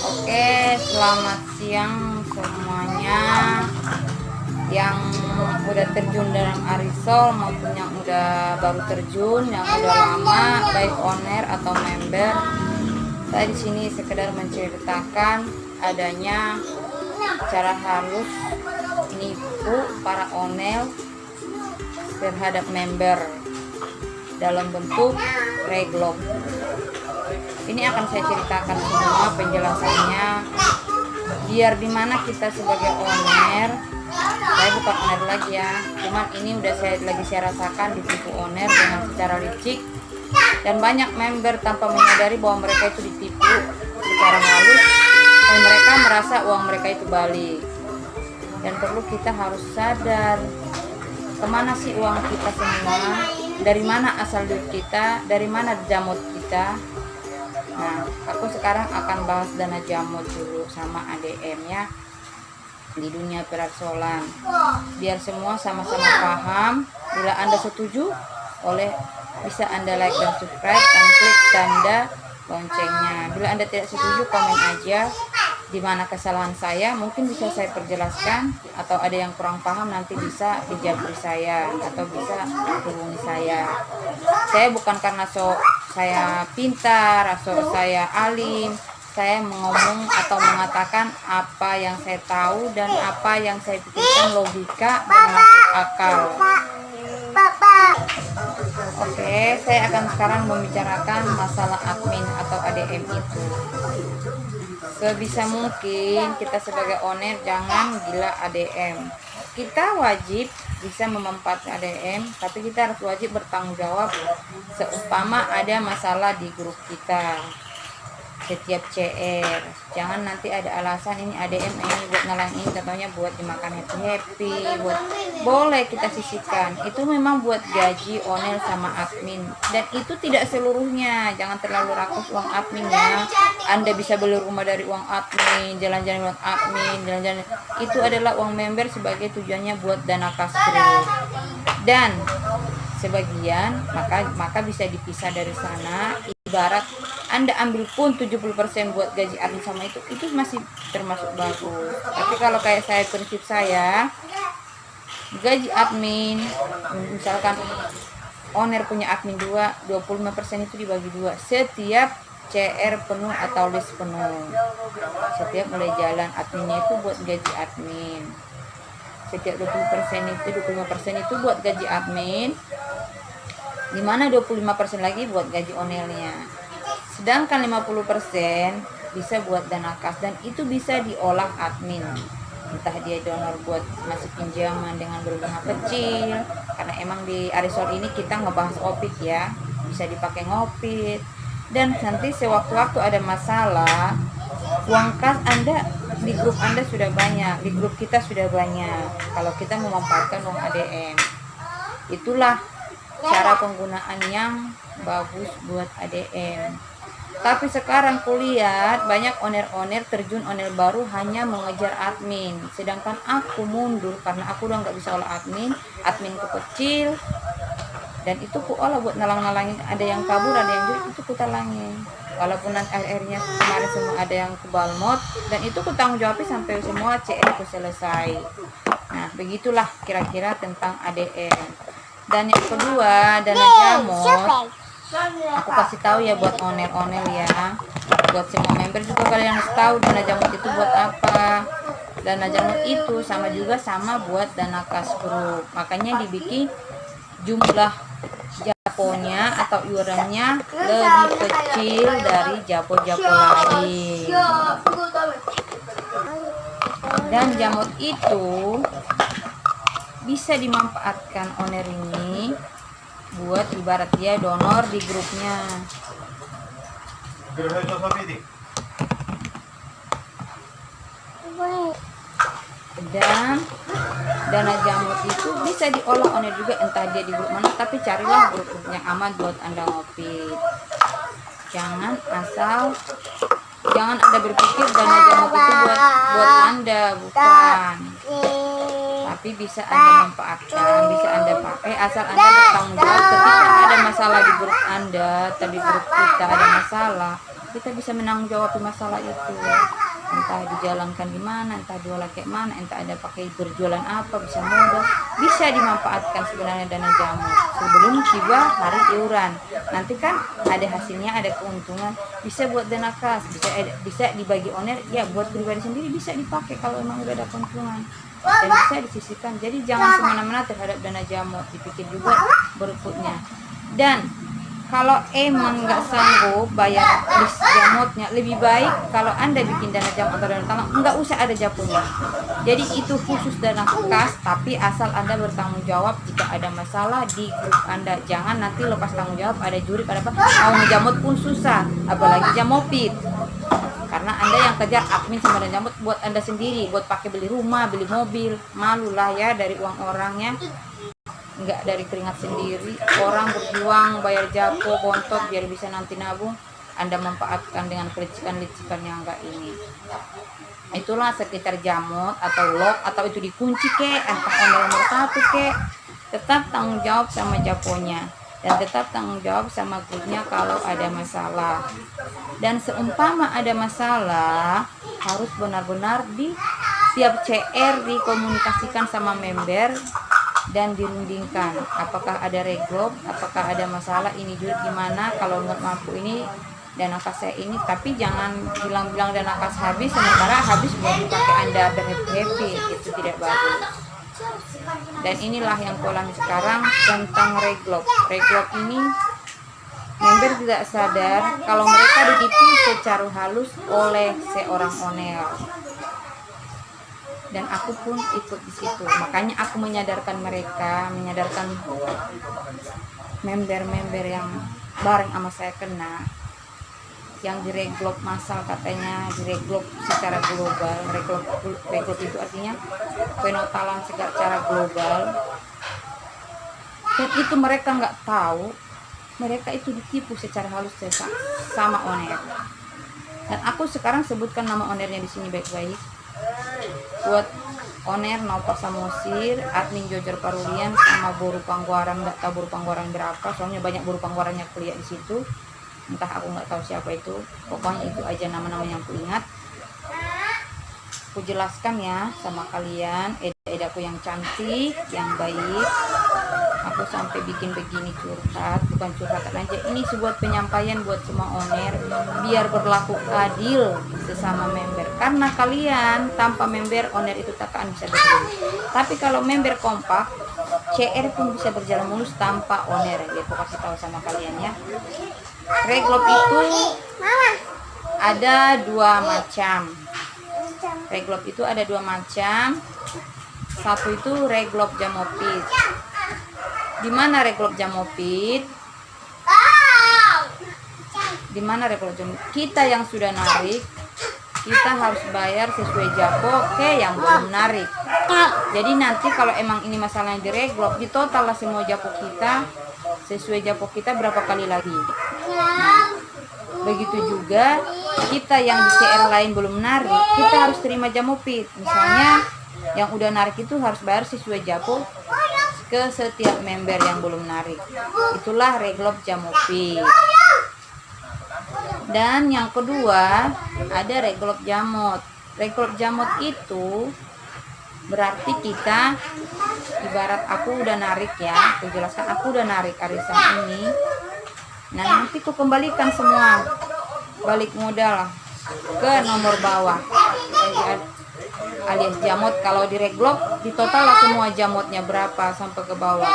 Oke, selamat siang semuanya yang udah terjun dalam Arisol maupun yang udah baru terjun, yang udah lama, baik owner atau member. Saya di sini sekedar menceritakan adanya cara halus nipu para owner terhadap member dalam bentuk reglog. Ini akan saya ceritakan semua penjelasannya, biar dimana kita sebagai owner, saya bukan owner lagi ya, cuman ini udah saya rasakan ditipu owner dengan secara licik, dan banyak member tanpa menyadari bahwa mereka itu ditipu secara halus dan mereka merasa uang mereka itu balik. Dan perlu kita harus sadar kemana sih uang kita semua, dari mana asal duit kita, dari mana jamut kita. Nah, aku sekarang akan bahas dana jamut dulu sama ADM ya di dunia perarsolan, biar semua sama-sama paham. Bila Anda setuju, bisa Anda like dan subscribe dan klik tanda loncengnya. Bila Anda tidak setuju, komen aja di mana kesalahan saya, mungkin bisa saya perjelaskan, atau ada yang kurang paham nanti bisa dijabri saya atau bisa hubungi saya. Saya bukan karena saya pintar atau saya alim, saya ngomong atau mengatakan apa yang saya tahu dan apa yang saya pikirkan logika dan masuk akal. Oke, saya akan sekarang membicarakan masalah admin atau ADM itu. Sebisa mungkin kita sebagai owner jangan gila ADM. Kita wajib bisa memanfaatkan ADM, tapi kita harus wajib bertanggung jawab seumpama ada masalah di grup kita setiap CR. Jangan nanti ada alasan ini ADM ini buat nalangin, contohnya buat dimakan happy, buat boleh kita sisihkan. Itu memang buat gaji owner sama admin, dan itu tidak seluruhnya. Jangan terlalu rakus uang admin ya. Anda bisa beli rumah dari uang admin, jalan-jalan uang admin, jalan-jalan itu adalah uang member sebagai tujuannya buat dana kas grup. Dan sebagian maka bisa dipisah dari sana. Ibarat Anda ambil pun 70% buat gaji admin sama itu masih termasuk bagus. Tapi kalau kayak saya, prinsip saya, gaji admin, misalkan owner punya admin 25% itu dibagi 2 setiap CR penuh atau list penuh. Setiap mulai jalan adminnya itu buat gaji admin. Setiap 25% itu buat gaji admin, dimana 25% lagi buat gaji ownernya. Sedangkan 50% bisa buat dana kas, dan itu bisa diolah admin. Entah dia donor buat masuk pinjaman dengan berbunga kecil, karena emang di Arisol ini kita ngebahas opik ya, bisa dipakai ngopit. Dan nanti sewaktu-waktu ada masalah, uang kas Anda di grup Anda sudah banyak, di grup kita sudah banyak. Kalau kita memanfaatkan uang ADM, itulah cara penggunaan yang bagus buat ADM. Tapi sekarang kulihat banyak owner terjun owner baru hanya mengejar admin, sedangkan aku mundur karena aku udah nggak bisa olah adminku kecil, dan itu ku olah buat nalang-nalangin. Ada yang kabur, ada yang jadi, itu ku talangin. Walaupun nanti akhirnya kemarin semua ada yang kebalmot, dan itu ku tanggung jawab sampai semua CR ku selesai. Nah, begitulah kira-kira tentang ADM. Dan yang kedua, dana jamot. Aku kasih tahu ya buat owner ya, buat semua member juga kalian harus tahu dana jamut itu buat apa. Dana jamut itu sama buat dana kas grup, makanya dibikin jumlah japonya atau iurannya lebih kecil dari japo-japo lain. Dan jamut itu bisa dimanfaatkan owner ini buat ibarat dia donor di grupnya. Dan dana jamut itu bisa diolah owner juga, entah dia di grup mana, tapi carilah grup yang aman buat Anda ngopi. Jangan Anda berpikir dana jamut itu buat Anda, bukan. Tapi bisa Anda manfaatkan, bisa Anda pakai asal Anda bertanggung jawab ketika ada masalah di grup Anda, di grup kita ada masalah. kita bisa menanggung jawab masalah itu, entah dijalankan di mana, entah jualan kayak mana, entah ada pakai berjualan apa, bisa modal, bisa dimanfaatkan sebenarnya dana jamu sebelum tiba hari iuran. Nanti kan ada hasilnya, ada keuntungan, bisa buat dana kas, bisa dibagi owner, ya buat pribadi sendiri bisa dipakai kalau emang udah ada keuntungan dan bisa disisihkan. Jadi jangan semena-mena terhadap dana jamu, dipikir juga berikutnya. Dan kalau emang nggak sanggup bayar list jamutnya, lebih baik kalau Anda bikin dana jamu atau dana tambang, nggak usah ada jamunya. Jadi itu khusus dana kas, tapi asal Anda bertanggung jawab jika ada masalah di grup Anda. Jangan nanti lepas tanggung jawab, ada juri, ada apa, mau ngejamut pun susah, apalagi jamopit. Karena Anda yang kejar admin sama dana jamut buat Anda sendiri, buat pakai beli rumah, beli mobil, malulah ya dari uang orangnya. Enggak dari keringat sendiri, orang berjuang bayar japo bontot biar bisa nanti nabung, Anda manfaatkan dengan kelicikan-licikan yang enggak ini. Itulah sekitar jamut atau lock, atau itu dikunci kek, entah nomor 1 kek, tetap tanggung jawab sama japonya dan tetap tanggung jawab sama grupnya kalau ada masalah. Dan seumpama ada masalah, harus benar-benar di tiap CR dikomunikasikan sama member dan dirundingkan, apakah ada reglop, apakah ada masalah ini duit gimana, kalau nggak mampu ini dana kas saya ini. Tapi jangan bilang-bilang dana kas habis sementara habis buat dipakai Anda berhappy, itu tidak bagus. Dan inilah yang alami sekarang tentang reglop. Reglop ini member tidak sadar kalau mereka ditipu secara halus oleh seorang owner. Dan aku pun ikut di situ. Makanya aku menyadarkan mereka, menyadarkan member-member yang bareng sama saya kena, yang direglop massal, katanya direglop secara global. Reglop itu artinya penotalan secara global. Dan itu mereka nggak tahu, mereka itu ditipu secara halus sama owner. Dan aku sekarang sebutkan nama ownernya di sini baik-baik. Buat owner Nova Samosir, admin Jojer Parulian, sama Buru Pangguaran, nggak tahu Buru Pangguaran berapa, soalnya banyak Buru Pangguarannya kuliah di situ. Entah aku nggak tahu siapa itu, pokoknya itu aja nama-nama yang ku ingat. Aku jelaskan ya sama kalian, edaku yang cantik, yang baik. Aku sampai bikin begini curhat, bukan curhatan aja, ini sebuah penyampaian buat semua owner biar berlaku adil sesama member. Karena kalian tanpa member, owner itu tak akan bisa berdiri. Tapi kalau member kompak, CR pun bisa berjalan mulus tanpa owner. Ya, aku kasih tahu sama kalian ya. Reglop itu ada 2 macam. Reglop itu ada 2 macam. Satu itu reglop jamopit. Di mana reglop jamopit? Di mana reglop jamopit? Kita yang sudah narik, kita harus bayar sesuai japo ke yang belum narik. Jadi nanti kalau emang ini masalahnya di reglop, di total lah semua japo kita, sesuai japo kita berapa kali lagi. Nah, begitu juga kita yang di CR lain belum narik, kita harus terima jamopit. Misalnya yang udah narik itu harus bayar sesuai japo ke setiap member yang belum narik. Itulah reglop jamopit. Dan yang kedua ada reglop jamot. Reglop jamot itu berarti kita, ibarat aku udah narik ya, aku jelaskan, aku udah narik arisan ini. Nah nanti aku kembalikan semua, balik modal ke nomor bawah alias jamot. Kalau di reglop di total lah semua jamotnya berapa sampai ke bawah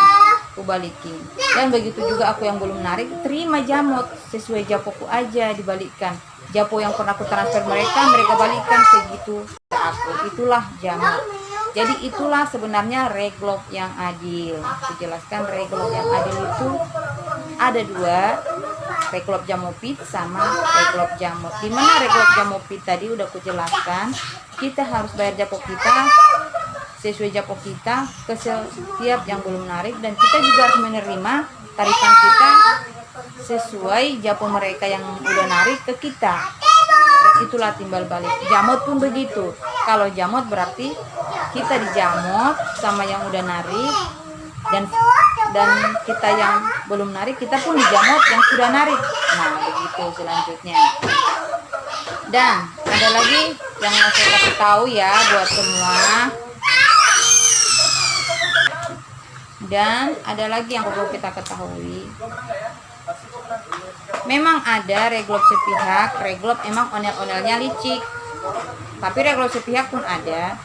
aku balikin. Dan begitu juga aku yang belum narik, terima jamot sesuai japoku aja, dibalikkan. Japo yang pernah aku transfer mereka balikkan segitu ke aku. Itulah jamot. Jadi itulah sebenarnya reglop yang adil. Aku jelaskan reglop yang adil itu ada 2, reglop jamopit sama reglop jamot. Dimana reglop jamopit tadi udah aku jelaskan, kita harus bayar japo kita sesuai japo kita ke setiap yang belum narik, dan kita juga harus menerima tarikan kita sesuai japo mereka yang udah narik ke kita. Dan itulah timbal balik. Jamot pun begitu. Kalau jamot berarti kita dijamot sama yang udah narik, dan kita yang belum narik kita pun dijamot yang sudah narik. Nah begitu selanjutnya. Dan ada lagi yang mau saya kasih tahu ya buat semua. Dan ada lagi yang perlu kita ketahui. Memang ada reglop sepihak, reglop emang onel-onelnya licik. Tapi reglop sepihak pun ada,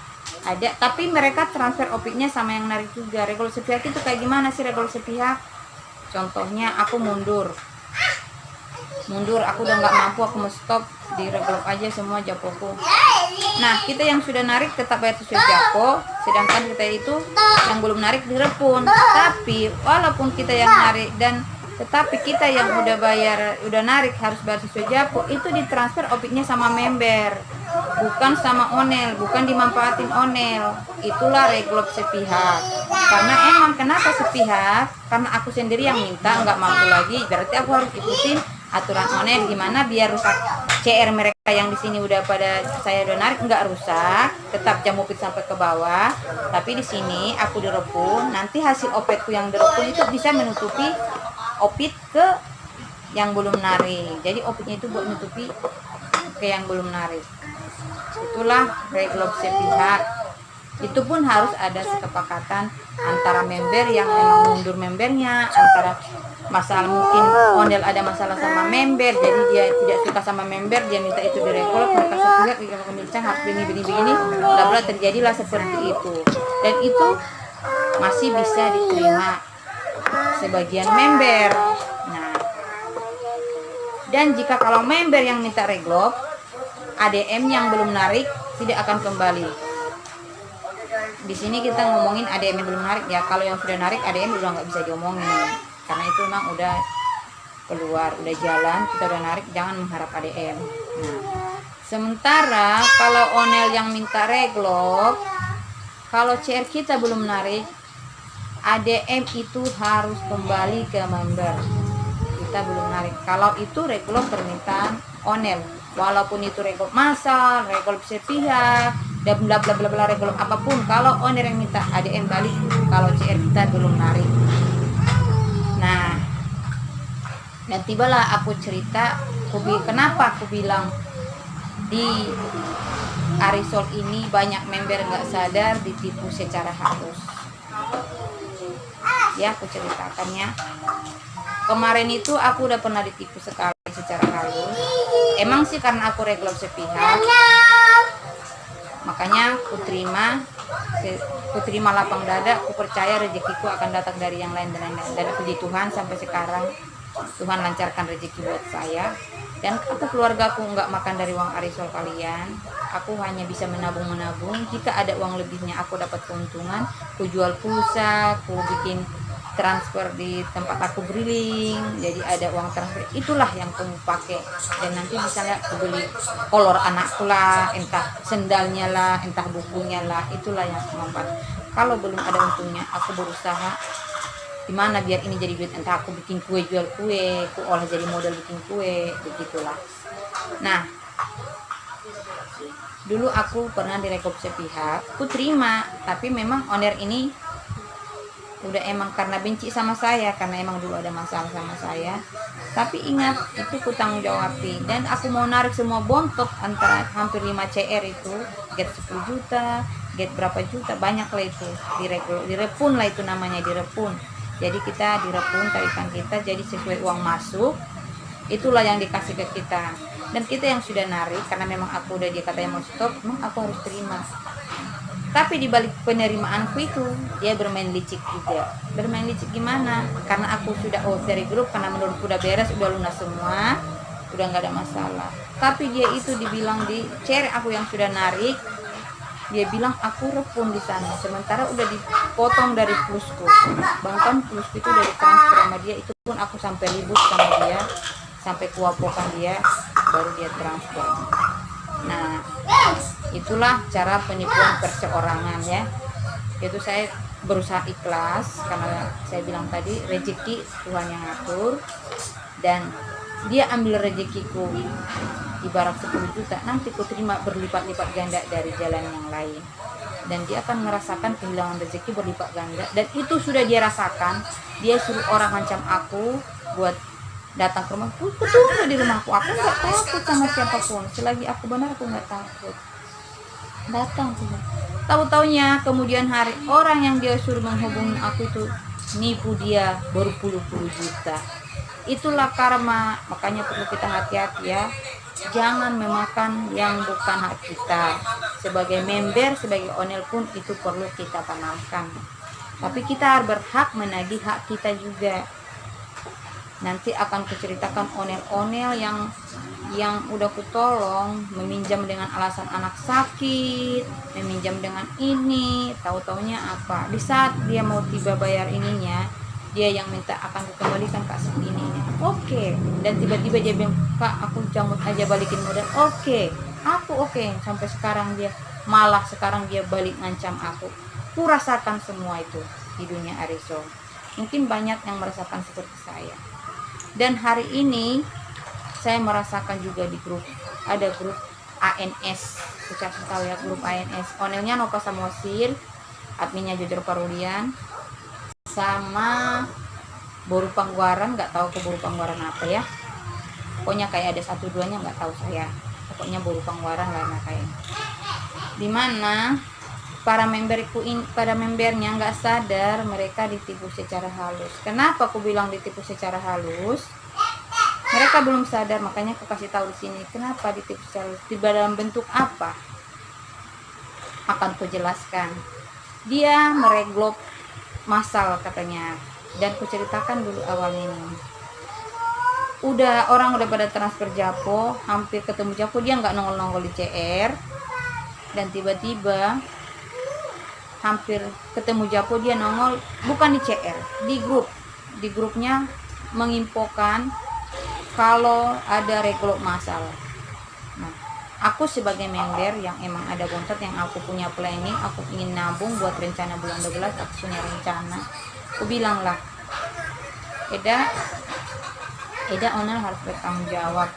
tapi mereka transfer opiknya sama yang narik juga. Reglop sepihak itu kayak gimana sih reglop sepihak? Contohnya aku mundur, aku udah nggak mampu, aku mau stop, di reglop aja semua japoku. Nah, kita yang sudah narik tetap bayar sesuai japo, sedangkan kita itu yang belum narik direpun. Tapi walaupun kita yang narik tetapi kita yang udah bayar, udah narik harus bayar sesuai japo, itu ditransfer opiknya sama member, bukan sama onel, bukan dimanfaatin onel. Itulah reglop sepihak. Karena emang kenapa sepihak? Karena aku sendiri yang minta, nggak mampu lagi, berarti aku harus ikutin aturan onel gimana biar rusak CR mereka yang di sini udah pada saya udah narik nggak rusak, tetap jamupit sampai ke bawah. Tapi di sini aku direpun, nanti hasil opetku yang direpun itu bisa menutupi opit ke yang belum narik. Jadi opitnya itu buat menutupi ke yang belum narik. Itulah reglop sepihak. Itu pun harus ada kesepakatan antara member yang memang mundur membernya, antara masalah mungkin ondel ada masalah sama member, jadi dia tidak suka sama member, dia minta itu direkrut, mereka sepihak jika pemincang harus begini, bla terjadilah seperti itu. Dan itu masih bisa diterima sebagian member. Nah, dan jika kalau member yang minta reglop, ADM yang belum narik tidak akan kembali. Di sini kita ngomongin ADM yang belum narik ya. Kalau yang sudah narik ADM udah nggak bisa diomongin, karena itu memang udah keluar, udah jalan, kita udah narik, jangan mengharap ADM. Nah, sementara kalau onel yang minta reglop, kalau CR kita belum narik, ADM itu harus kembali ke member. Kita belum narik. Kalau itu reglop permintaan onel, walaupun itu reglop massal, reglop sepihak, dan bla bla bla bla reglop apapun, kalau owner yang minta ADM balik kalau CR kita belum narik. Nah, dan tibalah aku cerita, kenapa aku bilang di Arisol ini banyak member nggak sadar ditipu secara halus. Ya, aku ceritakannya. Kemarin itu aku udah pernah ditipu sekali secara halus. Emang sih karena aku reglop sepihak, makanya ku terima lapang dada, ku percaya rezekiku akan datang dari yang lain dan lain-lain. Dan puji Tuhan sampai sekarang Tuhan lancarkan rezeki buat saya. Dan aku keluargaku nggak makan dari uang Arisol kalian. Aku hanya bisa menabung. Jika ada uang lebihnya aku dapat keuntungan, ku jual pulsa, ku bikin transfer di tempat aku briling, jadi ada uang transfer, itulah yang aku pakai. Dan nanti misalnya aku beli kolor anakku lah, entah sendalnya lah, entah bukunya lah, itulah yang aku manfaat. Kalau belum ada untungnya, aku berusaha gimana biar ini jadi duit, entah aku bikin kue, jual kue, aku olah jadi modal bikin kue, begitulah. Nah, dulu aku pernah direkrut sepihak, aku terima, tapi memang owner ini udah emang karena benci sama saya, karena emang dulu ada masalah sama saya. Tapi ingat, itu ku tanggung jawabi. Dan aku mau narik semua bontot antara hampir 5 CR itu, get 10 juta, get berapa juta, banyak lah itu, direpun lah itu namanya, direpun. Jadi kita direpun tarikan kita, jadi sesuai uang masuk, itulah yang dikasih ke kita. Dan kita yang sudah narik, karena memang aku udah dia katanya mau stop, memang aku harus terima. Tapi di balik penerimaanku itu, dia bermain licik juga. Bermain licik gimana? Karena aku sudah dari grup, karena menurutku udah beres, udah lunas semua, udah nggak ada masalah. Tapi dia itu dibilang di share aku yang sudah narik, dia bilang aku repun di sana. Sementara udah dipotong dari plusku. Bahkan plusku itu udah ditransfer sama dia, itu pun aku sampai ribut sama dia, sampai kuapokan dia, baru dia transfer. Nah, itulah cara penipuan perseorangan ya. Itu saya berusaha ikhlas, karena saya bilang tadi rezeki Tuhan yang ngatur, dan dia ambil rezekiku ibarat 10 juta, nanti ku terima berlipat-lipat ganda dari jalan yang lain. Dan dia akan merasakan kehilangan rezeki berlipat ganda, dan itu sudah dia rasakan. Dia suruh orang ngancam aku buat datang ke rumah, aku tunggu di rumahku, aku nggak takut sama siapapun, selagi aku benar aku nggak takut. Datang tuh, tahu-taunya kemudian hari orang yang dia suruh menghubungi aku itu nipu dia berpuluh-puluh juta. Itulah karma, makanya perlu kita hati-hati ya, jangan memakan yang bukan hak kita. Sebagai member, sebagai owner pun itu perlu kita tanamkan, tapi kita harus berhak menagih hak kita juga. Nanti akan kuceritakan onel-onel yang udah kutolong meminjam dengan alasan anak sakit, meminjam dengan ini, tahu-taunya apa, di saat dia mau tiba bayar ininya, dia yang minta akan kukembalikan kak segini. Oke. Dan tiba-tiba dia bilang, kak aku jamut aja balikin modal. Oke. Aku oke. Sampai sekarang dia malah sekarang dia balik ngancam aku. Ku rasakan semua itu di dunia Ariso. Mungkin banyak yang merasakan seperti saya. Dan hari ini saya merasakan juga di grup, ada grup ANS, kita tahu ya grup ANS, onelnya Nova Samosir, adminnya Jujur Parulian, sama Boru Pangguaran, nggak tahu ke Boru Pangguaran apa ya, pokoknya kayak ada satu duanya nggak tahu saya, pokoknya Boru Pangguaran lah kayaknya. Dimana para membernya nggak sadar mereka ditipu secara halus. Kenapa aku bilang ditipu secara halus? Mereka belum sadar, makanya aku kasih tahu di sini kenapa ditipu secara halus. Di dalam bentuk apa? Akan aku jelaskan. Dia mereglop masal katanya, dan aku ceritakan dulu awalnya ini. Orang udah pada transfer Japo, hampir ketemu Japo, dia nggak nongol-nongol di CR, dan tiba-tiba hampir ketemu Japo dia nongol bukan di CR, di grupnya menginfokan kalau ada reglop masal. Nah, aku sebagai member yang emang ada kontrak, yang aku punya planning, aku ingin nabung buat rencana bulan 12, aku punya rencana, aku bilang lah, Eda owner harus bertanggung jawab.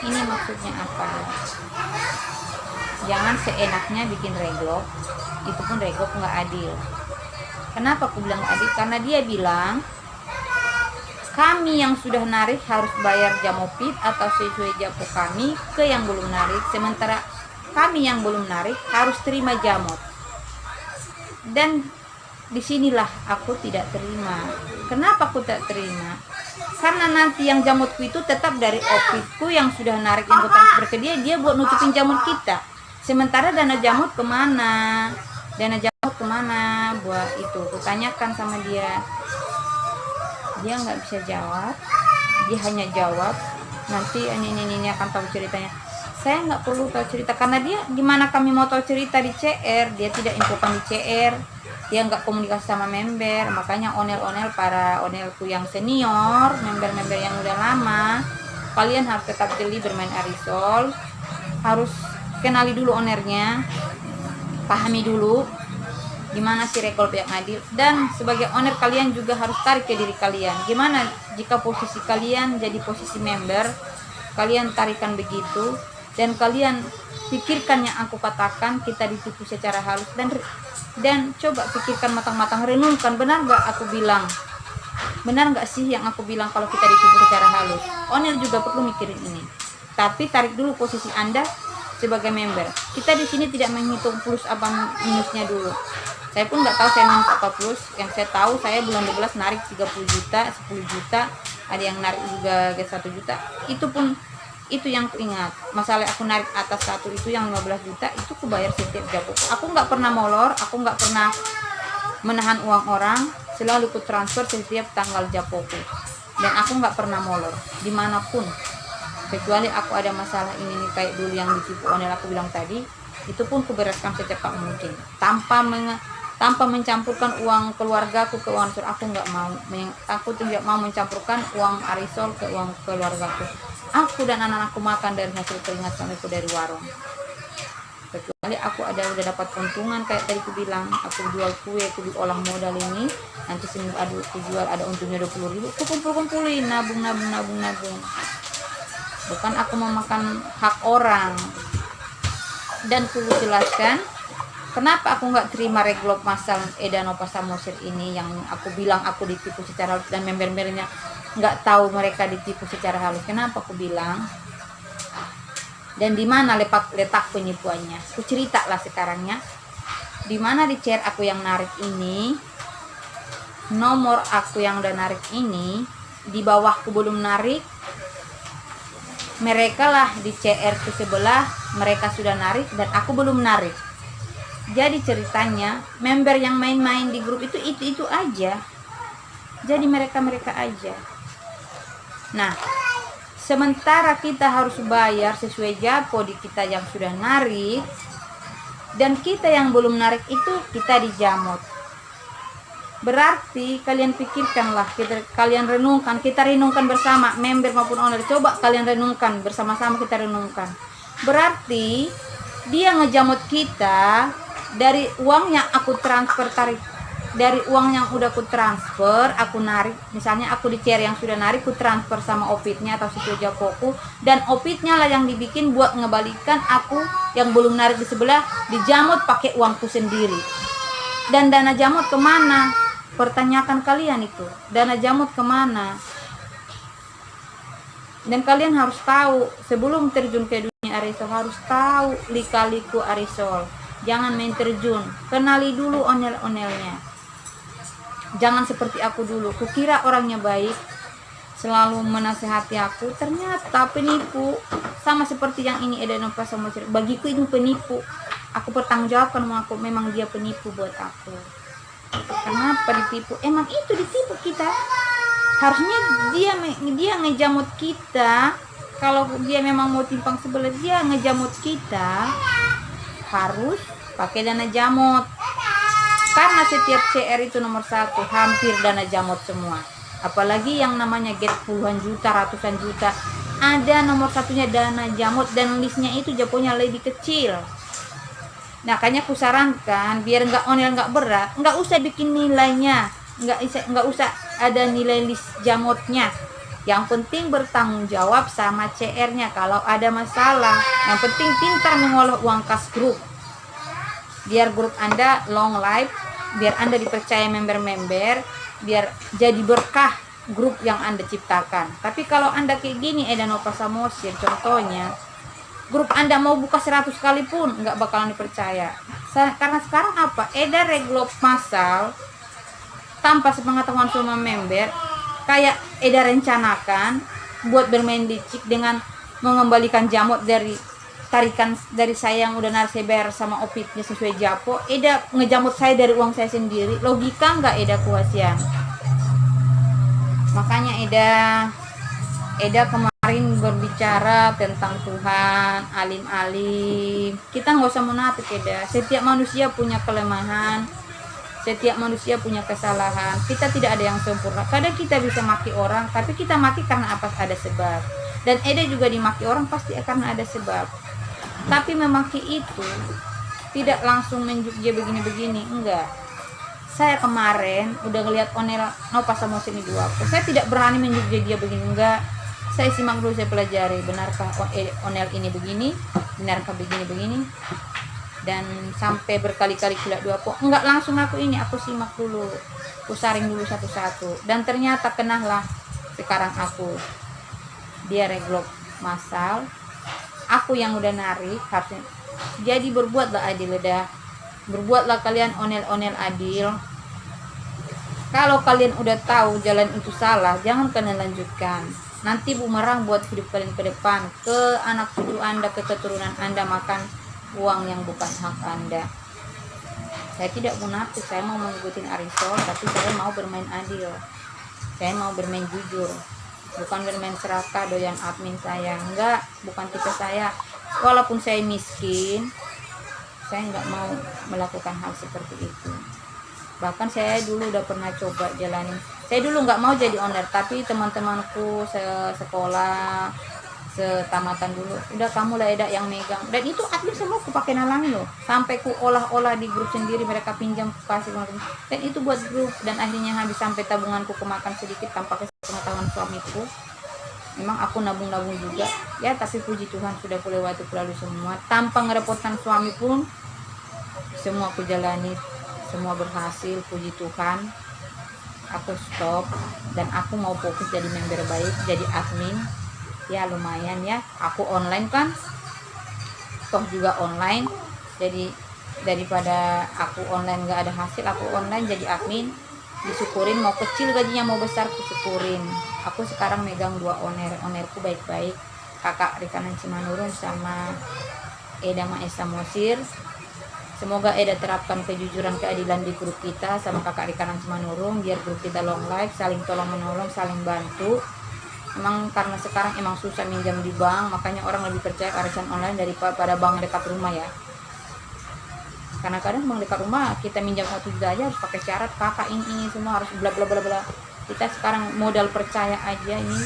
Ini maksudnya apa? Jangan seenaknya bikin reglop, itu pun reglop nggak adil. Kenapa aku bilang adil? Karena dia bilang kami yang sudah narik harus bayar jamopit atau sesuai japo kami ke yang belum narik, sementara kami yang belum narik harus terima jamot. Dan disinilah aku tidak terima. Kenapa aku tak terima? Karena nanti yang jamutku itu tetap dari opitku yang sudah narik, yang transfer ke dia buat nutupin jamut kita. Sementara dana jamut kemana? Dana jamut kemana buat itu? Kutanyakan sama dia. Dia nggak bisa jawab. Dia hanya jawab, nanti ini akan tahu ceritanya. Saya nggak perlu tahu cerita, karena dia gimana kami mau tahu cerita di CR? Dia tidak infokan di CR. Dia nggak komunikasi sama member. Makanya para onelku yang senior, member-member yang udah lama, kalian harus tetap jeli bermain Arisol, harus kenali dulu ownernya, pahami dulu gimana sih reglop yang adil. Dan sebagai owner kalian juga harus tarik ke diri kalian, gimana jika posisi kalian jadi posisi member, kalian tarikan begitu, dan kalian pikirkan yang aku katakan, kita ditipu secara halus, dan coba pikirkan matang-matang, renungkan, benar nggak aku bilang, benar nggak sih yang aku bilang kalau kita ditipu secara halus. Owner juga perlu mikirin ini, tapi tarik dulu posisi Anda sebagai member. Kita di sini tidak menghitung plus apa minusnya dulu. Saya pun nggak tahu saya minus apa plus. Yang saya tahu saya bulan 12 narik 30 juta, 10 juta, ada yang narik juga 1 juta. Itu pun itu yang ku ingat. Masalah aku narik atas satu itu yang 15 juta itu ku bayar setiap japo. Aku nggak pernah molor, aku nggak pernah menahan uang orang, selalu ku transfer setiap tanggal japoku. Dan aku nggak pernah molor dimanapun. Kecuali aku ada masalah ini nih, kayak dulu yang ditipu onel aku bilang tadi, itu pun kubereskan secepat mungkin tanpa mencampurkan uang keluargaku ke uang Arisol. Aku tidak mau mencampurkan uang Arisol ke uang keluargaku. Aku dan anak-anakku makan dari hasil keringat kamiku dari warung. Kecuali aku udah dapat keuntungan kayak tadi aku bilang, aku jual kue, aku diolah modal ini, nanti seminggu aku jual ada untungnya 20.000, aku kumpulin, nabung. Bukan aku memakan hak orang. Dan perlu jelaskan kenapa aku nggak terima reglop masal Eda Nova Samosir ini, yang aku bilang aku ditipu secara halus dan member-membernya nggak tahu mereka ditipu secara halus. Kenapa aku bilang? Dan di mana letak penipuannya? Aku cerita lah sekarangnya. Di mana di share aku yang narik ini, nomor aku yang udah narik ini, di bawahku belum narik, mereka lah di CR ke sebelah, mereka sudah narik dan aku belum narik. Jadi ceritanya member yang main-main di grup itu aja. Jadi mereka aja. Nah, sementara kita harus bayar sesuai japo di kita yang sudah narik, dan kita yang belum narik itu kita dijamut. Berarti kalian pikirkanlah, kalian renungkan, kita renungkan bersama, member maupun owner. Coba kalian renungkan bersama-sama, kita renungkan. Berarti dia ngejamut kita dari uang yang aku transfer, dari uang yang udah aku transfer, aku narik. Misalnya aku di share yang sudah narik, aku transfer sama opitnya atau situ japoku, dan opitnya lah yang dibikin buat ngebalikan aku yang belum narik di sebelah, dijamut pakai uangku sendiri. Dan dana jamut kemana? Pertanyakan kalian itu, dana jamut kemana? Dan kalian harus tahu, sebelum terjun ke dunia Arisol, harus tahu lika-liku Arisol. Jangan main terjun, kenali dulu onel-onelnya. Jangan seperti aku dulu, kukira orangnya baik, selalu menasehati aku, ternyata penipu. Sama seperti yang ini Eda Nova sama cerita, bagiku itu penipu. Aku pertanggungjawabkan sama aku, memang dia penipu buat aku. Kenapa ditipu? Emang itu ditipu kita. Harusnya dia ngejamut kita. Kalau dia memang mau timpang sebelah, dia ngejamut kita, harus pakai dana jamut. Karena setiap CR itu nomor 1 hampir dana jamut semua. Apalagi yang namanya get puluhan juta, ratusan juta, ada nomor satunya dana jamut, dan listnya itu japonya lebih kecil. Nah, makanya aku sarankan biar nggak onel, nggak berat, nggak usah bikin nilainya, nggak usah ada nilai list jamotnya. Yang penting bertanggung jawab sama CR-nya kalau ada masalah. Yang penting pintar mengolah uang kas grup, biar grup Anda long life, biar Anda dipercaya member-member, biar jadi berkah grup yang Anda ciptakan. Tapi kalau Anda kayak gini, Eda Nova Samosir contohnya, grup Anda mau buka 100 kali pun nggak bakalan dipercaya. Karena sekarang apa? Eda reglop massal tanpa sepengetahuan semua member, kayak Eda rencanakan buat bermain licik dengan mengembalikan jamut dari tarikan dari saya yang udah narseber sama opitnya sesuai japo. Eda ngejamut saya dari uang saya sendiri. Logika nggak Eda kuasian? Makanya Eda kemarin berbicara tentang Tuhan, alim-alim. Kita nggak usah munafik Eda. Setiap manusia punya kelemahan, setiap manusia punya kesalahan. Kita tidak ada yang sempurna. Kadang kita bisa maki orang, tapi kita maki karena apa? Ada sebab. Dan Eda juga dimaki orang pasti karena ada sebab. Tapi memaki itu tidak langsung menunjuk dia begini-begini, enggak. Saya kemarin udah ngeliat onel Nova Samosir ini dua. Saya tidak berani menunjuk dia begini, enggak. Saya simak dulu, saya pelajari, benarkah onel ini begini, benarkah begini-begini, dan sampai berkali-kali kuliah dua po. Enggak langsung aku ini, aku simak dulu, aku saring dulu satu-satu, dan ternyata kenahlah sekarang aku. Dia reglop massal, aku yang udah narik harusnya. Jadi berbuatlah adil dah, berbuatlah kalian onel-onel adil. Kalau kalian udah tahu jalan itu salah, jangan kalian lanjutkan. Nanti bumerang buat hidup kalian ke depan, ke anak cucu Anda, ke keturunan Anda, makan uang yang bukan hak Anda. Saya tidak munafik, saya mau mengikuti Arisol, tapi saya mau bermain adil. Saya mau bermain jujur, bukan bermain serakah doyan admin saya. Enggak, bukan tipe saya. Walaupun saya miskin, saya nggak mau melakukan hal seperti itu. Bahkan saya dulu udah pernah coba jalanin. Saya dulu nggak mau jadi owner, tapi teman-temanku sekolah, setamatan dulu, udah kamu lah Eda yang megang. Dan itu admin semua aku pakai nalangi loh, sampai ku olah-olah di grup sendiri, mereka pinjam kasih. Dan itu buat grup, dan akhirnya habis sampai tabunganku kemakan sedikit tanpa pengetahuan suamiku. Memang aku nabung-nabung juga ya, tapi puji Tuhan sudah ku lewati lalu semua tanpa ngerepotkan suami pun. Semua aku jalani, semua berhasil, puji Tuhan. aku stop dan aku mau fokus jadi member baik, jadi admin. Ya lumayan ya, aku online kan, toh juga online. Jadi daripada aku online gak ada hasil, aku online jadi admin, disyukurin. Mau kecil gajinya mau besar kusyukurin. Aku sekarang megang 2 onerku baik-baik, kakak Rikanan Cimanurung sama Eda Maesa Mosir. Semoga Eda terapkan kejujuran keadilan di grup kita sama kakak Rikanan Cimanurung, biar grup kita long life, saling tolong menolong, saling bantu. Emang karena sekarang emang susah minjam di bank, makanya orang lebih percaya arisan online daripada bank dekat rumah ya. Karena kadang bank dekat rumah kita minjam 1 juta aja harus pakai syarat, kakak ini semua harus bla bla bla bla. Kita sekarang modal percaya aja, ini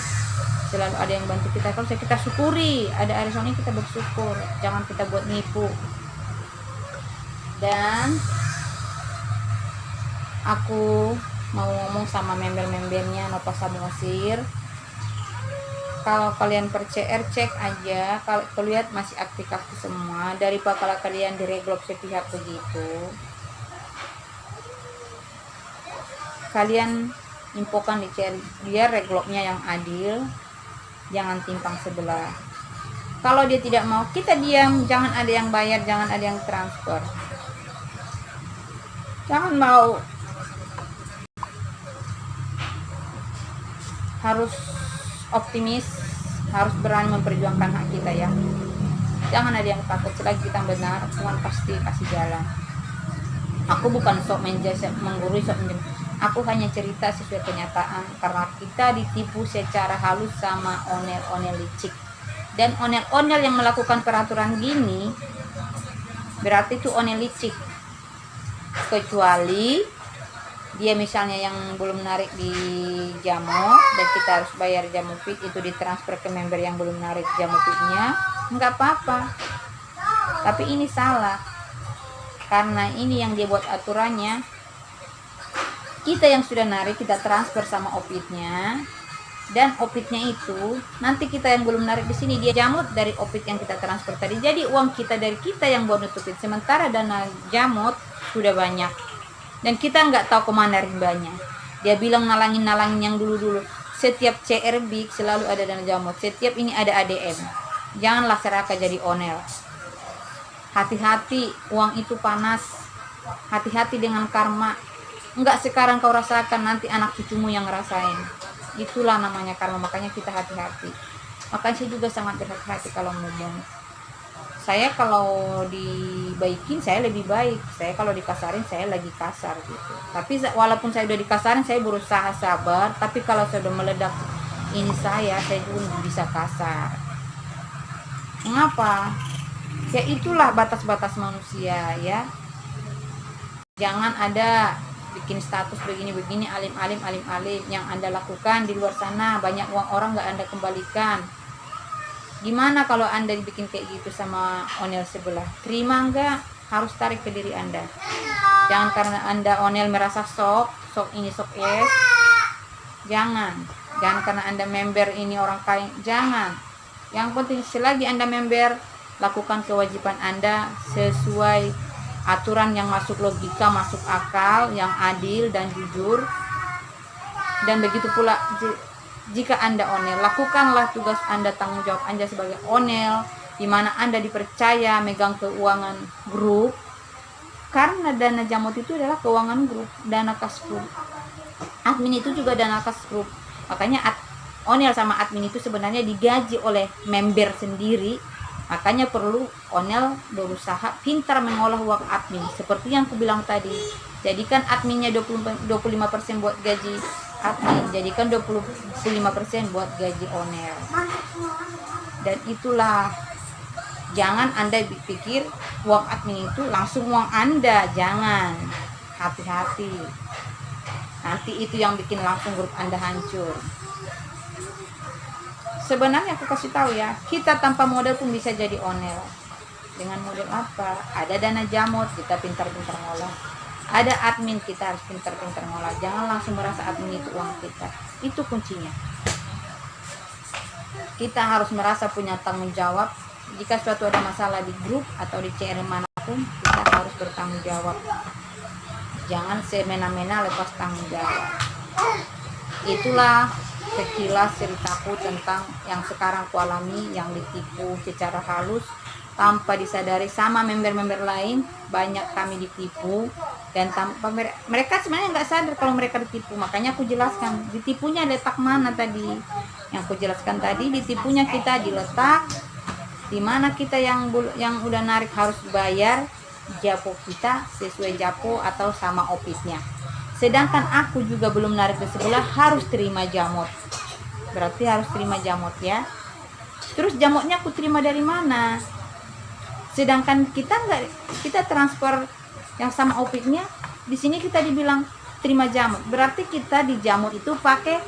selalu ada yang bantu kita. Kalau kita syukuri ada arisan ini, kita bersyukur, jangan kita buat nipu. Dan aku mau ngomong sama member-membernya Nova Samosir, kalau kalian percaya cek aja, kalau lihat masih aktif semua, daripada kalau kalian direglok sepihak begitu, kalian infokan di share biar regloknya yang adil, jangan timpang sebelah. Kalau dia tidak mau, kita diam, jangan ada yang bayar, jangan ada yang transfer. Jangan mau, harus optimis, harus berani memperjuangkan hak kita ya. Jangan ada yang takut, selagi kita benar, Tuhan pasti kasih jalan. Aku bukan sok menggurui, sok aku hanya cerita sesuai kenyataan, karena kita ditipu secara halus sama onel-onel licik. Dan onel-onel yang melakukan peraturan gini berarti itu onel licik. Kecuali dia misalnya yang belum narik di Jamo dan kita harus bayar Jamo Fit, itu ditransfer ke member yang belum narik Jamo Fitnya, nggak apa-apa. Tapi ini salah, karena ini yang dia buat aturannya, kita yang sudah narik kita transfer sama opitnya, dan opitnya itu nanti kita yang belum narik di sini dia jamut dari opit yang kita transfer tadi. Jadi uang kita dari kita yang buat nutupin, sementara dana jamut sudah banyak dan kita nggak tahu kemana rimbanya. Dia bilang nalangin yang dulu. Setiap CRB selalu ada dana jamut, setiap ini ada ADM. Janganlah seraka jadi onel. Hati-hati, uang itu panas. Hati-hati dengan karma. Enggak sekarang kau rasakan, nanti anak cucumu yang ngerasain. Itulah namanya karma, makanya kita hati-hati. Makanya saya juga sangat berhati-hati kalau ngomong. Saya kalau dibaikin saya lebih baik, saya kalau dikasarin saya lagi kasar gitu. Tapi walaupun saya udah dikasarin, saya berusaha sabar. Tapi kalau saya udah meledak ini saya pun bisa kasar. Mengapa? Ya itulah batas-batas manusia ya. Jangan ada bikin status begini-begini, alim-alim yang Anda lakukan di luar sana, banyak uang orang gak Anda kembalikan. Gimana kalau Anda dibikin kayak gitu sama onel sebelah? Terima enggak? Harus tarik ke diri Anda. Jangan karena Anda onel merasa sok ini sok yes. Jangan karena Anda member ini orang kaya. Jangan. Yang penting selagi Anda member, lakukan kewajiban Anda sesuai aturan yang masuk logika, masuk akal, yang adil dan jujur. Dan begitu pula jika Anda onel, lakukanlah tugas Anda, tanggung jawab Anda sebagai onel, di mana Anda dipercaya megang keuangan grup. Karena dana jamut itu adalah keuangan grup, dana kas grup. Admin itu juga dana kas grup. Makanya onel sama admin itu sebenarnya digaji oleh member sendiri. Makanya perlu onel berusaha pintar mengolah uang admin. Seperti yang aku bilang tadi, jadikan adminnya 25% buat gaji admin, jadikan 25% buat gaji onel. Dan itulah, jangan Anda pikir uang admin itu langsung uang Anda. Jangan, hati-hati, nanti itu yang bikin langsung grup Anda hancur. Sebenarnya aku kasih tahu ya, kita tanpa modal pun bisa jadi onel. Dengan modal apa? Ada dana jamut, kita pintar-pintar ngolah. Ada admin, kita harus pintar-pintar ngolah. Jangan langsung merasa admin itu uang kita. Itu kuncinya. Kita harus merasa punya tanggung jawab. Jika suatu ada masalah di grup atau di CR manapun, kita harus bertanggung jawab. Jangan semena-mena lepas tanggung jawab. Itulah sekilas ceritaku tentang yang sekarang ku alami, yang ditipu secara halus tanpa disadari sama member-member lain. Banyak kami ditipu dan tanpa mereka sebenarnya nggak sadar kalau mereka ditipu. Makanya aku jelaskan ditipunya letak mana tadi, yang aku jelaskan tadi. Ditipunya kita diletak di mana kita yang udah narik harus bayar japo kita sesuai japo atau sama opitnya, sedangkan aku juga belum narik ke sebelah harus terima jamot. Berarti harus terima jamot ya. Terus jamotnya aku terima dari mana? Sedangkan kita transfer yang sama opitnya. Di sini kita dibilang terima jamot. Berarti kita di jamot itu pakai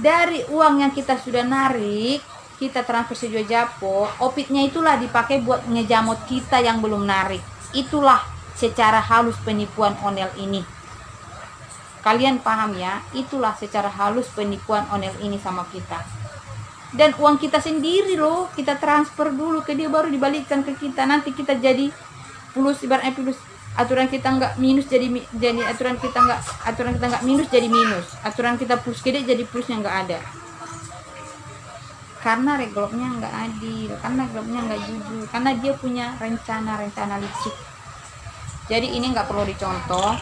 dari uang yang kita sudah narik, kita transfer sesuai japo, opitnya itulah dipakai buat ngejamot kita yang belum narik. Itulah secara halus penipuan onel ini. Kalian paham ya? Itulah secara halus penipuan onel ini sama kita. Dan uang kita sendiri loh, kita transfer dulu ke dia baru dibalikkan ke kita. Nanti kita jadi plus, ibaratnya plus. Aturan kita nggak minus jadi aturan kita nggak minus jadi minus. Aturan kita plus ke dia jadi plusnya nggak ada. Karena reglopnya nggak adil, karena reglopnya nggak jujur, karena dia punya rencana licik. Jadi ini nggak perlu dicontoh.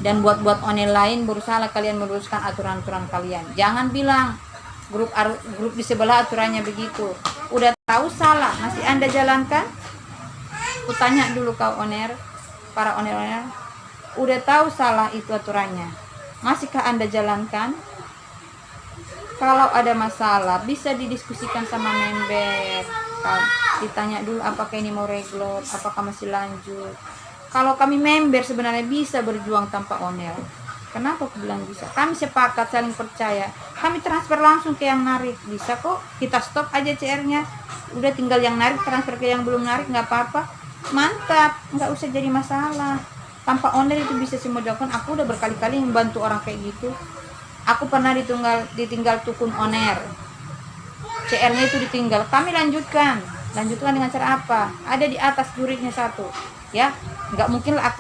Dan buat onel lain berusaha kalian meluruskan aturan-aturan kalian. Jangan bilang grup di sebelah aturannya begitu. Udah tahu salah, masih Anda jalankan? Kutanya dulu kau oner, para oner, udah tahu salah itu aturannya, masihkah Anda jalankan? Kalau ada masalah bisa didiskusikan sama member. Ditanya dulu apakah ini mau reglot, apakah masih lanjut. Kalau kami member sebenarnya bisa berjuang tanpa onel. Kenapa aku bilang bisa? Kami sepakat saling percaya. Kami transfer langsung ke yang narik. Bisa kok. Kita stop aja CR-nya. Udah tinggal yang narik transfer ke yang belum narik, nggak apa-apa. Mantap, nggak usah jadi masalah. Tanpa onel itu bisa semua dilakukan. Aku udah berkali-kali membantu orang kayak gitu. Aku pernah ditinggal tukun oner. CR-nya itu ditinggal. Kami lanjutkan dengan cara apa? Ada di atas juritnya satu. Ya, nggak mungkin lah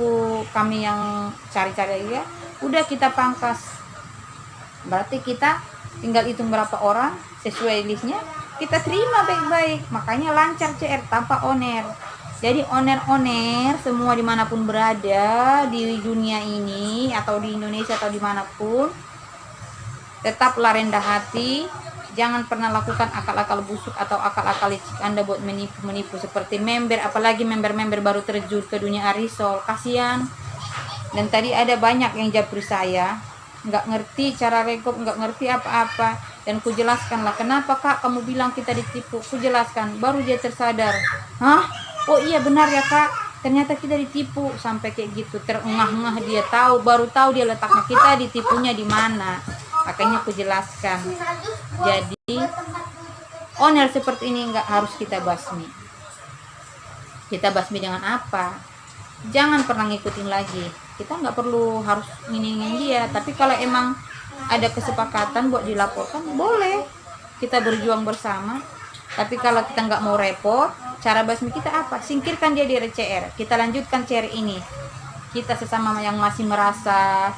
kami yang cari-cari ya. Udah kita pangkas. Berarti kita tinggal hitung berapa orang sesuai listnya. Kita terima baik-baik. Makanya lancar CR tanpa oner. Jadi oner-oner semua dimanapun berada di dunia ini atau di Indonesia atau dimanapun, tetaplah rendah hati. Jangan pernah lakukan akal-akal busuk atau akal-akal licik Anda buat menipu seperti member, apalagi member-member baru terjun ke dunia arisol. Kasihan. Dan tadi ada banyak yang japri saya, nggak ngerti cara rekop, nggak ngerti apa-apa. Dan ku jelaskanlah, kenapa kak kamu bilang kita ditipu. Ku jelaskan, baru dia tersadar. Hah? Oh iya benar ya kak, ternyata kita ditipu. Sampai kayak gitu, terengah-engah dia baru tahu dia letaknya kita ditipunya di mana. Makanya aku jelaskan. Jadi onel seperti ini nggak harus kita basmi. Kita basmi dengan apa? Jangan pernah ngikutin lagi. Kita nggak perlu harus nginin dia. Tapi kalau emang ada kesepakatan buat dilaporkan, boleh. Kita berjuang bersama. Tapi kalau kita nggak mau repot, cara basmi kita apa? Singkirkan dia dari CR. Kita lanjutkan CR ini. Kita sesama yang masih merasa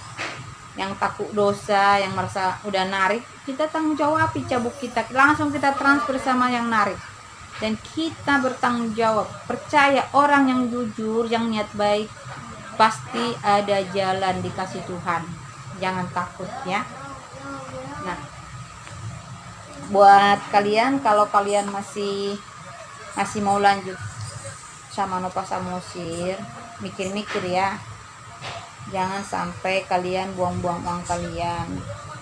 yang takut dosa, yang merasa udah narik, kita tanggung jawab cabuk kita, langsung kita transfer sama yang narik, dan kita bertanggung jawab. Percaya orang yang jujur, yang niat baik, pasti ada jalan dikasih Tuhan. Jangan takut ya. Nah, buat kalian, kalau kalian masih mau lanjut sama Nova Samosir, mikir-mikir ya. Jangan sampai kalian buang-buang uang kalian.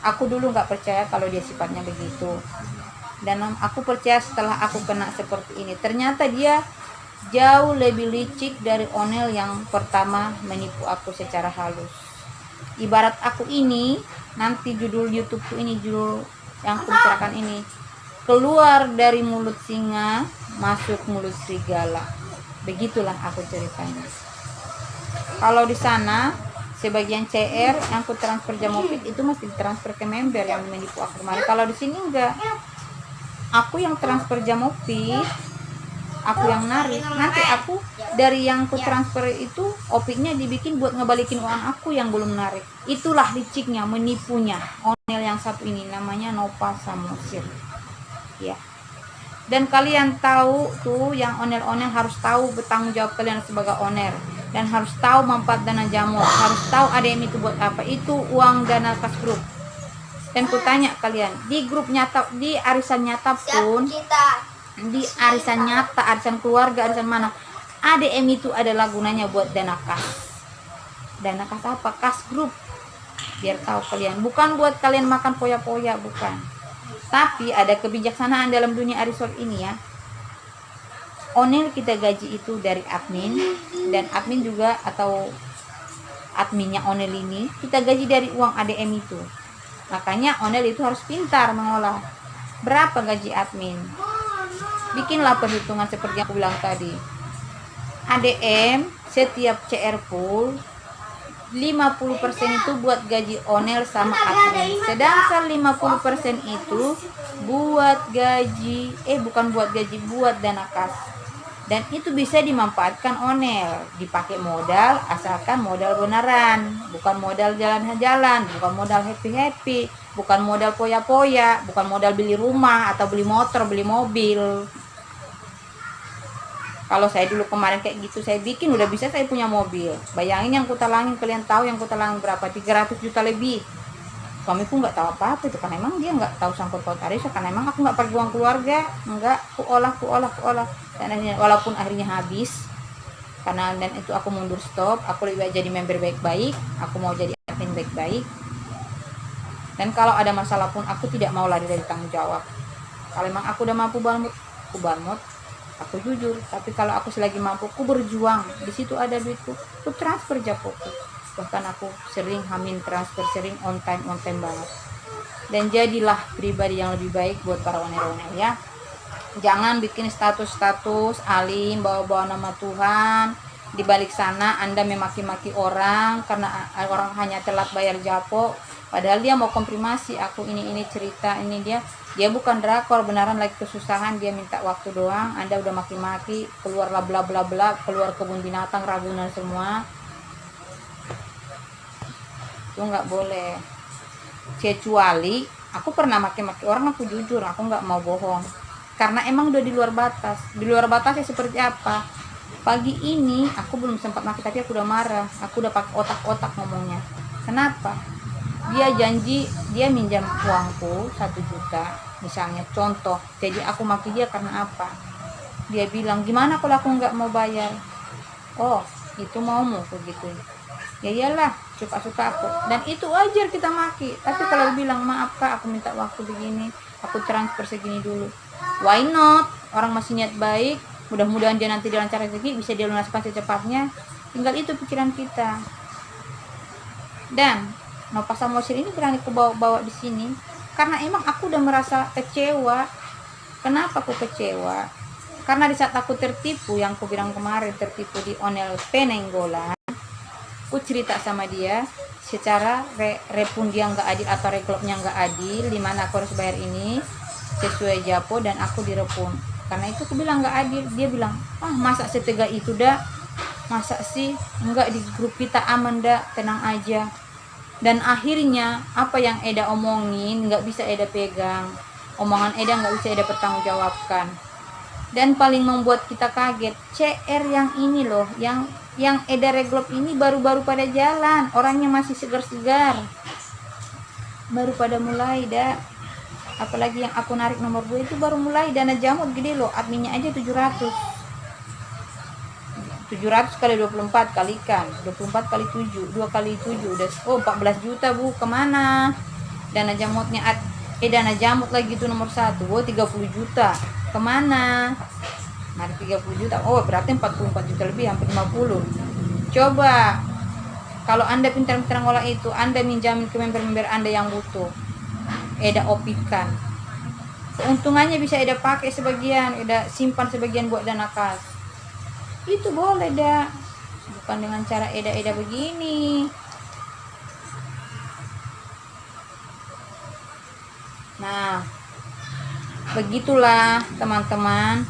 Aku dulu nggak percaya kalau dia sifatnya begitu. Dan aku percaya setelah aku kena seperti ini. Ternyata dia jauh lebih licik dari onel yang pertama menipu aku secara halus. Ibarat aku ini, nanti judul YouTubeku ini, judul yang aku bicarakan ini, keluar dari mulut singa, masuk mulut serigala. Begitulah aku ceritanya. Kalau di sana sebagian CR yang aku transfer Jamopit itu masih transfer ke member yang menipu aku kemarin. Kalau di sini enggak, aku yang transfer Jamopit, aku yang narik, nanti aku dari yang ku transfer itu opiknya dibikin buat ngebalikin uang aku yang belum narik. Itulah liciknya, menipunya onel yang satu ini, namanya Nova Samosir ya. Dan kalian tahu tuh, yang onel-onel harus tahu bertanggung jawab kalian sebagai owner, dan harus tahu manfaat dana jamur, harus tahu ADM itu buat apa. Itu uang dana kas grup. Dan kutanya kalian, di grup nyata, di arisan nyata pun, di arisan nyata, arisan keluarga, arisan mana, ADM itu adalah gunanya buat dana kas. Dana kas apa? Kas grup. Biar tahu kalian, bukan buat kalian makan poya-poya, bukan. Tapi ada kebijaksanaan dalam dunia arisol ini ya. Onel kita gaji itu dari admin, dan admin juga atau adminnya onel ini kita gaji dari uang ADM itu. Makanya onel itu harus pintar mengolah. Berapa gaji admin? Bikinlah perhitungan seperti yang aku bilang tadi. ADM setiap CR pool 50% itu buat gaji onel sama admin. Sedangkan 50% itu buat gaji bukan buat gaji, buat dana kas. Dan itu bisa dimanfaatkan onel, dipakai modal asalkan modal beneran, bukan modal jalan-jalan, bukan modal happy-happy, bukan modal poya-poya, bukan modal beli rumah atau beli motor, beli mobil. Kalau saya dulu kemarin kayak gitu, saya bikin udah bisa saya punya mobil. Bayangin yang kutalangin, kalian tahu yang kutalangin berapa? 300 juta lebih. Suamiku nggak tahu apa-apa itu, kan emang dia nggak tahu sangkut paut arisan, kan emang aku nggak pergi uang keluarga, nggak, ku olah. Dan walaupun akhirnya habis, karena dan itu aku mundur stop, aku lebih baik jadi member baik-baik, aku mau jadi admin baik-baik. Dan kalau ada masalah pun aku tidak mau lari dari tanggung jawab. Kalau emang aku udah mampu banget, aku jujur. Tapi kalau aku selagi mampu, aku berjuang. Di situ ada duitku, aku transfer japoku. Bahkan aku sering hamin transfer, sering on time banget. Dan jadilah pribadi yang lebih baik buat para owner-owner ya. Jangan bikin status-status alim, bawa-bawa nama Tuhan. Di balik sana Anda memaki-maki orang karena orang hanya telat bayar japo. Padahal dia mau konfirmasi, aku ini cerita, ini dia bukan drakor, beneran lagi kesusahan, dia minta waktu doang. Anda udah maki-maki, keluarlah bla bla bla, keluar kebun binatang Ragunan semua. Itu nggak boleh. Kecuali aku pernah maki-maki orang, aku jujur, aku nggak mau bohong, karena emang udah di luar batas. Di luar batasnya seperti apa? Pagi ini aku belum sempat maki, tapi aku udah marah, aku udah pakai otak-otak ngomongnya. Kenapa? Dia janji dia minjam uangku 1 juta misalnya, contoh. Jadi aku maki dia karena apa? Dia bilang, gimana kalau aku nggak mau bayar? Oh, itu maumu begitu. Ya iyalah, suka-suka aku. Dan itu wajar kita maki. Tapi kalau bilang, maaf kak, aku minta waktu begini, aku transfer segini dulu, why not? Orang masih niat baik, mudah-mudahan dia nanti dilancar rezeki, bisa dia lunaskan secepatnya. Tinggal itu pikiran kita. Dan Nova Samosir ini berani aku bawa di sini karena emang aku udah merasa kecewa. Kenapa aku kecewa? Karena di saat aku tertipu, yang aku bilang kemarin, tertipu di onel Penenggolan, aku cerita sama dia secara repun dia nggak adil atau reklopnya nggak adil, dimana aku harus bayar ini sesuai japo dan aku direpun. Karena itu aku bilang nggak adil. Dia bilang, masa setega itu dah, masa sih, enggak, di grup kita aman dah, tenang aja. Dan akhirnya apa yang Eda omongin nggak bisa Eda pegang, omongan Eda nggak bisa Eda pertanggungjawabkan. Dan paling membuat kita kaget, CR yang ini loh, yang Eda reglop ini baru-baru pada jalan, orangnya masih segar-segar, baru pada mulai dah. Apalagi yang aku narik nomor 2 itu baru mulai, dana jamut gede loh, adminnya aja 700 kali 24 kalikan 24 kali 7, 2 kali 7 udah 14 juta bu. Kemana dana jamutnya? Dana jamut lagi itu nomor 1, 30 juta kemana? Narik 30 juta, berarti 44 juta lebih, hampir 50. Coba kalau Anda pintar-pintar ngolah itu, Anda minjamin ke member-member Anda yang butuh, Eda opikan, keuntungannya bisa Eda pakai sebagian, Eda simpan sebagian buat dana kas. Itu boleh dah, bukan dengan cara Eda begini. Nah, begitulah teman-teman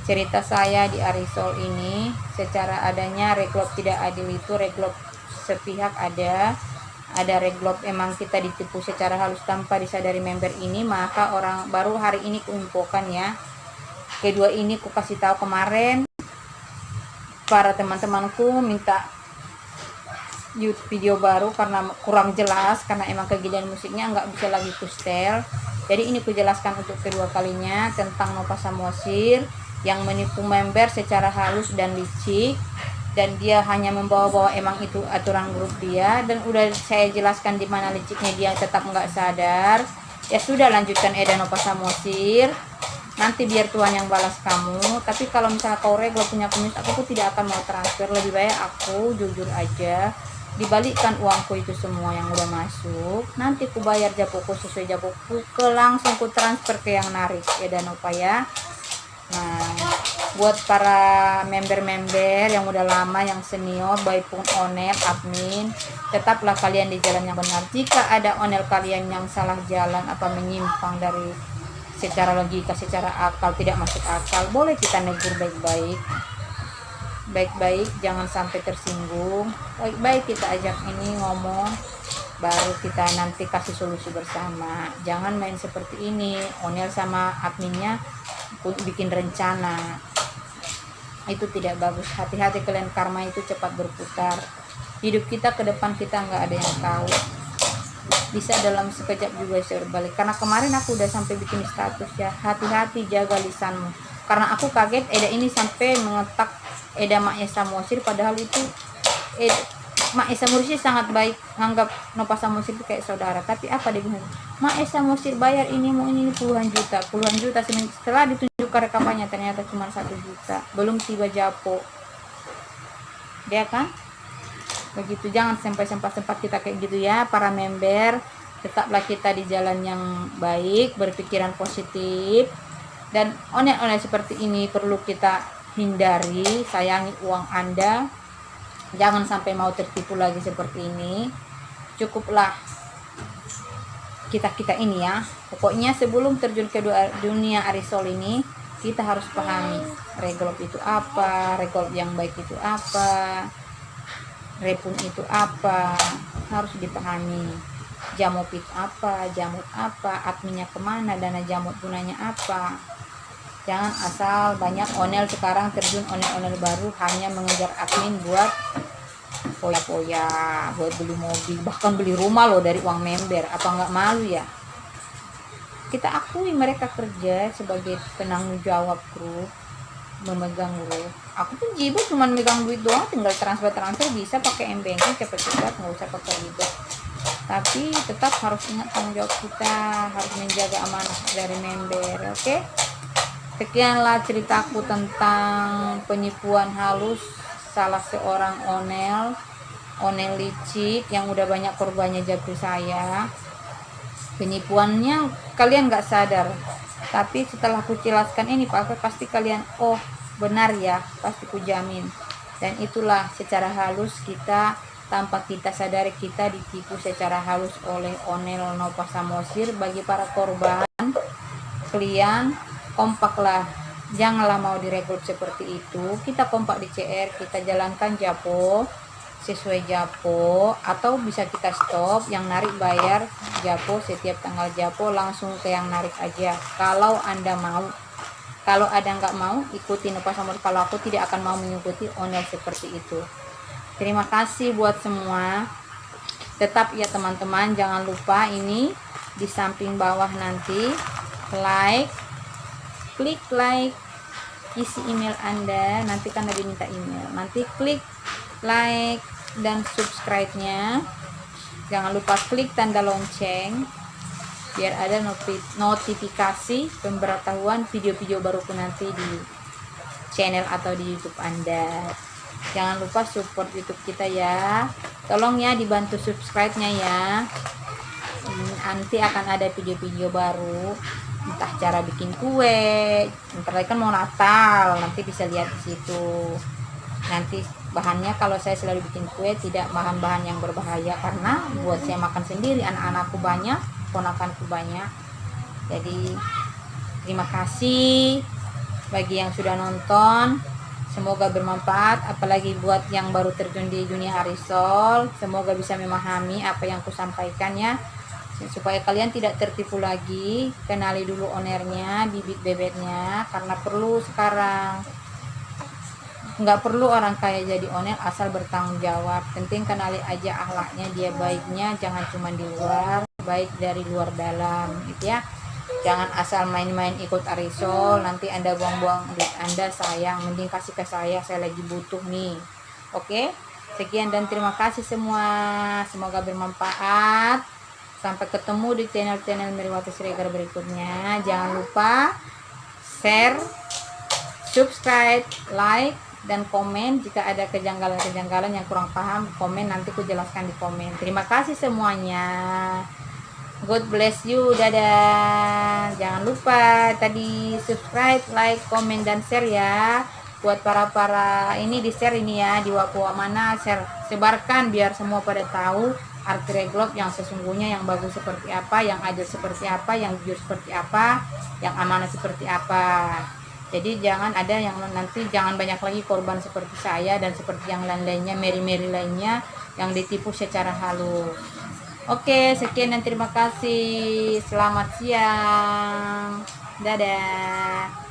cerita saya di Arisol ini, secara adanya reglop tidak adil itu reglop sepihak ada reglop emang kita ditipu secara halus tanpa disadari member ini, maka orang baru hari ini kuinfokan ya. Kedua ini ku kasih tahu kemarin, para teman-temanku minta video baru karena kurang jelas, karena emang kegiatan musiknya nggak bisa lagi ku setel. Jadi ini ku jelaskan untuk kedua kalinya tentang Nova Samosir yang menipu member secara halus dan licik, dan dia hanya membawa-bawa emang itu aturan grup dia, dan udah saya jelaskan di mana liciknya dia tetap nggak sadar. Ya sudah, lanjutkan Eda Nova Samosir, nanti biar Tuhan yang balas kamu. Tapi kalau misalnya kau reglop punya komis, aku tidak akan mau transfer, lebih baik aku jujur aja dibalikkan uangku itu semua yang udah masuk, nanti ku bayar japoku sesuai japoku, langsung ku transfer ke yang narik Eda Nova ya. Nah, buat para member-member yang udah lama, yang senior, baik pun onel, admin, tetaplah kalian di jalan yang benar. Jika ada onel kalian yang salah jalan apa menyimpang dari secara logika, secara akal, tidak masuk akal, boleh kita negur baik-baik, jangan sampai tersinggung. Baik-baik kita ajak ini ngomong, baru kita nanti kasih solusi bersama. Jangan main seperti ini, onel sama adminnya bikin rencana, itu tidak bagus. Hati-hati kalian, karma itu cepat berputar. Hidup kita ke depan kita nggak ada yang tahu, bisa dalam sekejap juga bisa berbalik. Karena kemarin aku udah sampai bikin status ya, hati-hati jaga lisanmu, karena aku kaget Eda ini sampai mengetak Eda Mak Esa Mosir, padahal itu Mak Esa Mosir sangat baik, nganggap Nova Samosir itu kayak saudara. Tapi apa dia bilang, Mak Esa Mosir bayar ini mau ini puluhan juta. Setelah ditunjukkan rekamannya ternyata cuma 1 juta, belum tiba japo dia kan begitu. Jangan sampai sempat kita kayak gitu ya para member. Tetaplah kita di jalan yang baik, berpikiran positif, dan onel-onel seperti ini perlu kita hindari. Sayangi uang Anda, jangan sampai mau tertipu lagi seperti ini. Cukuplah kita ini ya, pokoknya sebelum terjun ke dunia Arisol ini, kita harus pahami reglop itu apa, reglop yang baik itu apa, repun itu apa, harus dipahami. Jamop itu apa, jamut apa, adminnya kemana, dana jamut gunanya apa. Jangan asal banyak onel sekarang terjun, onel-onel baru hanya mengejar admin buat poya-poya, buat beli mobil, bahkan beli rumah loh dari uang member. Apa nggak malu ya? Kita akui mereka kerja sebagai penanggung jawab grup, memegang grup. Aku pun jibo cuma megang duit doang, tinggal transfer bisa pakai m-banking cepat-cepat, nggak usah pakai ribet. Tapi tetap harus ingat tanggung jawab kita, harus menjaga amanah dari member. Oke? Sekianlah ceritaku tentang penipuan halus salah seorang onel licik yang udah banyak korbannya jago saya. Penipuannya kalian nggak sadar, tapi setelah aku jelaskan ini pasti kalian, oh benar ya, pasti ku jamin. Dan itulah secara halus kita, tanpa kita sadari kita ditipu secara halus oleh onel Nova Samosir. Bagi para korban, kalian kompaklah, janganlah mau direkrut seperti itu. Kita kompak di CR, kita jalankan japo sesuai japo, atau bisa kita stop, yang narik bayar japo setiap tanggal japo, langsung ke yang narik aja kalau Anda mau. Kalau ada nggak mau, ikuti Nova Samosir. Kalau aku tidak akan mau mengikuti onel seperti itu. Terima kasih buat semua. Tetap ya teman-teman, jangan lupa ini di samping bawah nanti klik like, isi email Anda, nanti kan ada minta email, nanti klik like dan subscribe-nya. Jangan lupa klik tanda lonceng biar ada notifikasi pemberitahuan video-video baruku nanti di channel atau di YouTube Anda. Jangan lupa support YouTube kita ya, tolong ya dibantu subscribe-nya ya. Nanti akan ada video-video baru, entah cara bikin kue, ntar lagi kan mau Natal, nanti bisa lihat di situ. Nanti bahannya, kalau saya selalu bikin kue tidak bahan-bahan yang berbahaya, karena buat saya makan sendiri, anak-anakku banyak, ponakanku banyak. Jadi terima kasih, bagi yang sudah nonton. Semoga bermanfaat, apalagi buat yang baru terjun di dunia arisol. Semoga bisa memahami apa yang kusampaikan ya, supaya kalian tidak tertipu lagi. Kenali dulu ownernya, bibit bebeknya, karena perlu sekarang. Nggak perlu orang kaya jadi owner asal bertanggung jawab. Penting kenali aja akhlaknya, dia baiknya, jangan cuma di luar, baik dari luar dalam gitu ya. Jangan asal main-main ikut arisol, nanti Anda buang-buang duit Anda, sayang. Mending kasih ke saya lagi butuh nih. Oke, sekian dan terima kasih semua, semoga bermanfaat. Sampai ketemu di channel-channel Meriwati Siregar berikutnya. Jangan lupa share, subscribe, like, dan komen. Jika ada kejanggalan-kejanggalan yang kurang paham, komen, nanti ku jelaskan di komen. Terima kasih semuanya. God bless you, dadah. Jangan lupa tadi subscribe, like, komen, dan share ya. Buat para ini di share ini ya, di Papua mana, share, sebarkan biar semua pada tahu arti reglok yang sesungguhnya, yang bagus seperti apa, yang adil seperti apa, yang jujur seperti apa, yang amanah seperti apa. Jadi jangan ada yang nanti, jangan banyak lagi korban seperti saya dan seperti yang lain-lainnya, Mary-Mary lainnya yang ditipu secara halus. Oke, sekian dan terima kasih. Selamat siang. Dadah.